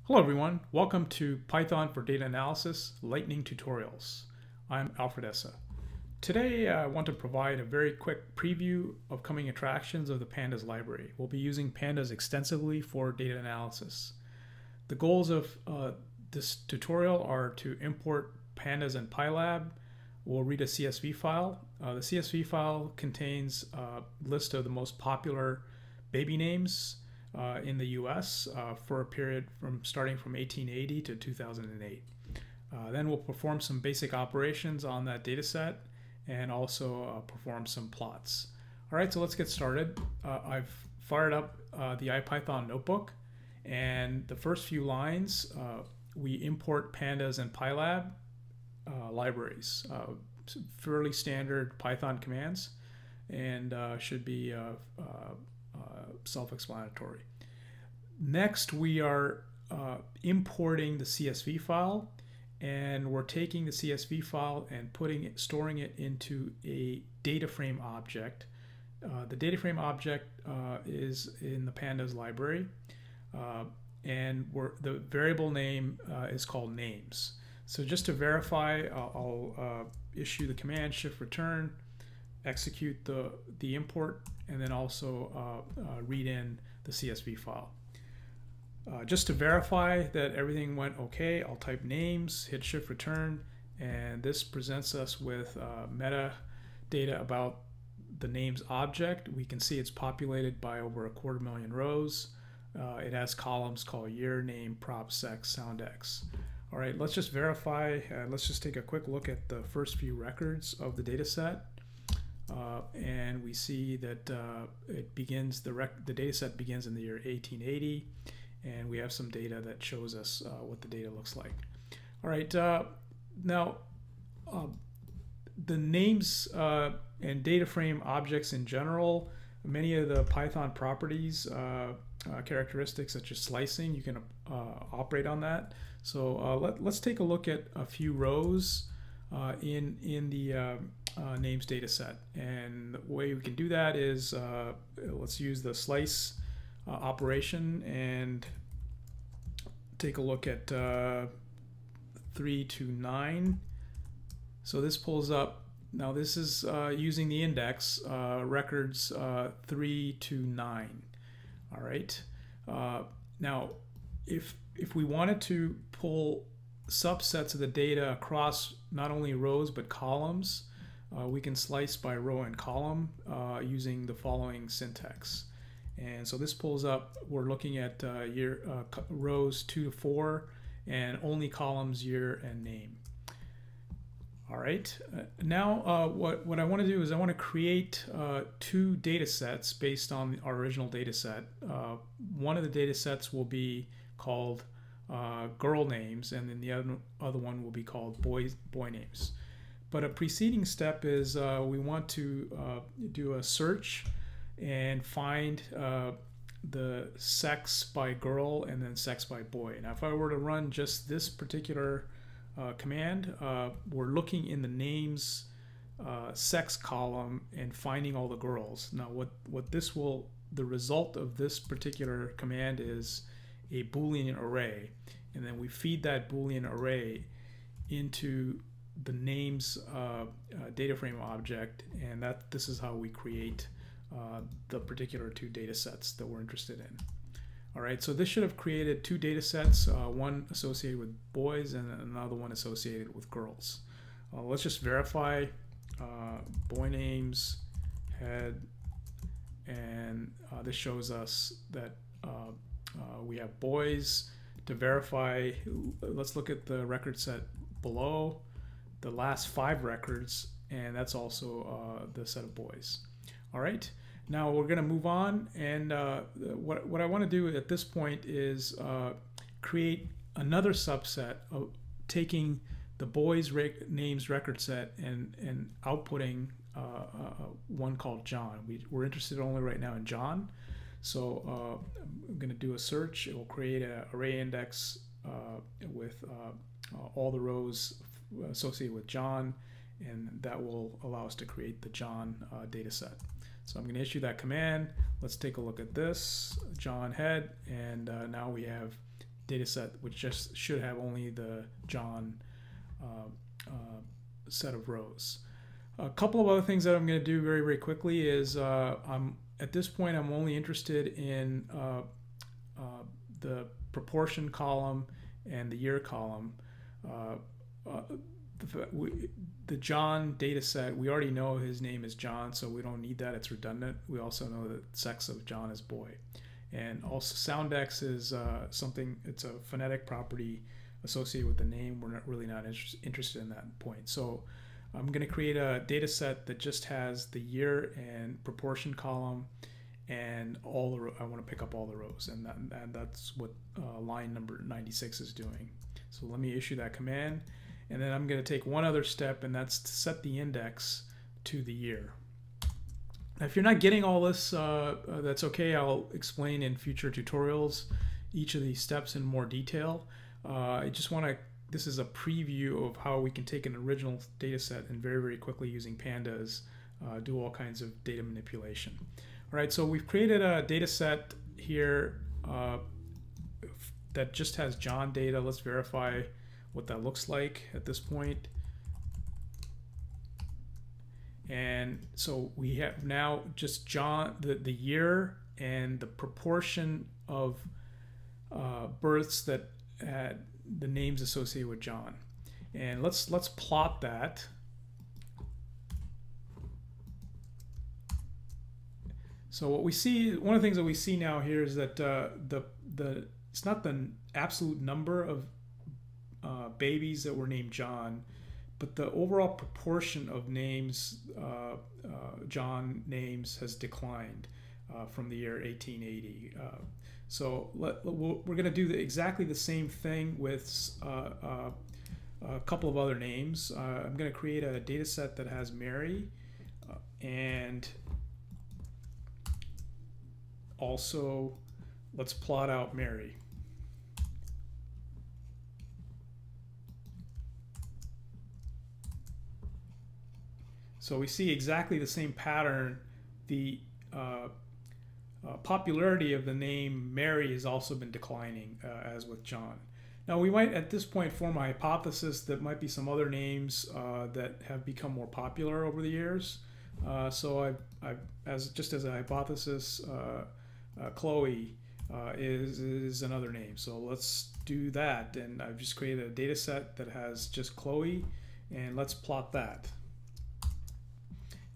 Hello everyone, welcome to Python for Data Analysis Lightning Tutorials. I'm Alfred Essa. Today I want to provide a very quick preview of coming attractions of the Pandas library. We'll be using Pandas extensively for data analysis. The goals of this tutorial are to import Pandas and PyLab. We'll read a CSV file. The CSV file contains a list of the most popular baby names in the US for a period starting from 1880 to 2008. Then we'll perform some basic operations on that data set and also perform some plots. All right, so let's get started. I've fired up the IPython notebook, and the first few lines we import Pandas and PyLab libraries, fairly standard Python commands, and should be self-explanatory. Next, we are importing the CSV file, and we're taking the CSV file and storing it into a data frame object. The data frame object is in the Pandas library, and the variable name is called names. So just to verify, I'll issue the command shift return, execute the import, and then also read in the CSV file. Just to verify that everything went okay, I'll type names, hit shift return, and this presents us with metadata about the names object. We can see it's populated by over 250,000 rows. It has columns called year, name, prop, sex, sound X. All right, let's just verify. Let's just take a quick look at the first few records of the data set. And we see that the data set begins in the year 1880, and we have some data that shows us what the data looks like. All right, now the names and data frame objects in general, many of the Python properties, characteristics such as slicing, you can operate on that. So let's take a look at a few rows in the names data set, and the way we can do that is let's use the slice operation and take a look at 3 to 9. So this pulls up, now this is using the index records 3 to 9. All right, now if we wanted to pull subsets of the data across not only rows but columns, we can slice by row and column using the following syntax. And so this pulls up, we're looking at rows 2 to 4 and only columns year and name. All right, now what I want to do is I want to create two data sets based on our original data set. One of the data sets will be called girl names, and then the other one will be called boy names. But a preceding step is we want to do a search and find the sex by girl and then sex by boy. Now if I were to run just this particular command, we're looking in the names sex column and finding all the girls. Now the result of this particular command is a Boolean array, and then we feed that Boolean array into the names data frame object, and this is how we create the particular two data sets that we're interested in. All right, so this should have created two data sets, one associated with boys and another one associated with girls. Let's just verify boy names head, and this shows us that we have boys. To verify, let's look at the record set below, the last 5 records, and that's also the set of boys. All right, now we're going to move on, and what I want to do at this point is create another subset of taking the boys names record set and outputting one called John. We're interested only right now in John, so I'm going to do a search. It will create an array index with all the rows associated with John, and that will allow us to create the John data set. So I'm going to issue that command. Let's take a look at this, John head, and now we have data set, which just should have only the John set of rows. A couple of other things that I'm going to do very, very quickly is at this point I'm only interested in the proportion column and the year column. The John data set, we already know his name is John, so we don't need that. It's redundant. We also know that sex of John is boy. And also soundex is something, it's a phonetic property associated with the name. We're not interested in that point. So I'm going to create a data set that just has the year and proportion column and all the I want to pick up all the rows, and that's what line number 96 is doing. So let me issue that command, and then I'm going to take one other step, and that's to set the index to the year. Now, if you're not getting all this, that's okay. I'll explain in future tutorials each of these steps in more detail. I just want to, this is a preview of how we can take an original data set and very, very quickly using Pandas do all kinds of data manipulation. All right, so we've created a data set here that just has John data. Let's verify what that looks like at this point. And so we have now just John, the year and the proportion of births that had the names associated with John. And let's plot that. So what we see, one of the things that we see now here is that it's not the absolute number of babies that were named John, but the overall proportion of names, John names, has declined from the year 1880. So we're going to do exactly the same thing with a couple of other names. I'm going to create a data set that has Mary and also let's plot out Mary. So we see exactly the same pattern. The popularity of the name Mary has also been declining as with John. Now we might at this point form a hypothesis that might be some other names that have become more popular over the years. So just as a hypothesis, Chloe is another name. So let's do that, and I've just created a data set that has just Chloe, and let's plot that.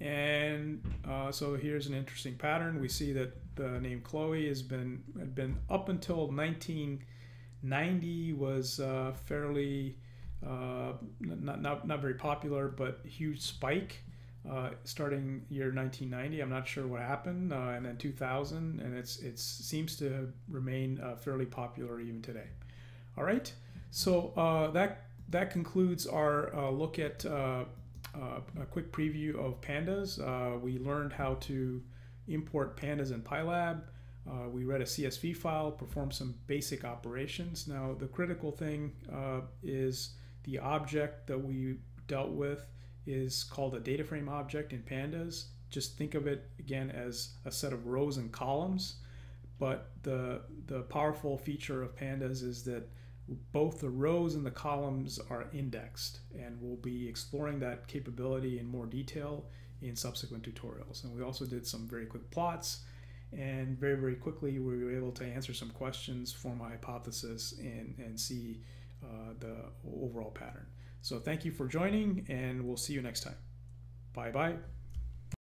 And so here's an interesting pattern. We see that the name Chloe had been up until 1990 was fairly not very popular, but huge spike starting year 1990. I'm not sure what happened, and then 2000, and it seems to remain fairly popular even today. All right, so that concludes our look at a quick preview of Pandas. We learned how to import Pandas in PyLab. We read a CSV file, performed some basic operations. Now the critical thing is the object that we dealt with is called a data frame object in Pandas. Just think of it again as a set of rows and columns, but the powerful feature of Pandas is that both the rows and the columns are indexed, and we'll be exploring that capability in more detail in subsequent tutorials. And we also did some very quick plots, and very, very quickly we were able to answer some questions, form a hypothesis, and see the overall pattern. So thank you for joining, and we'll see you next time. Bye-bye.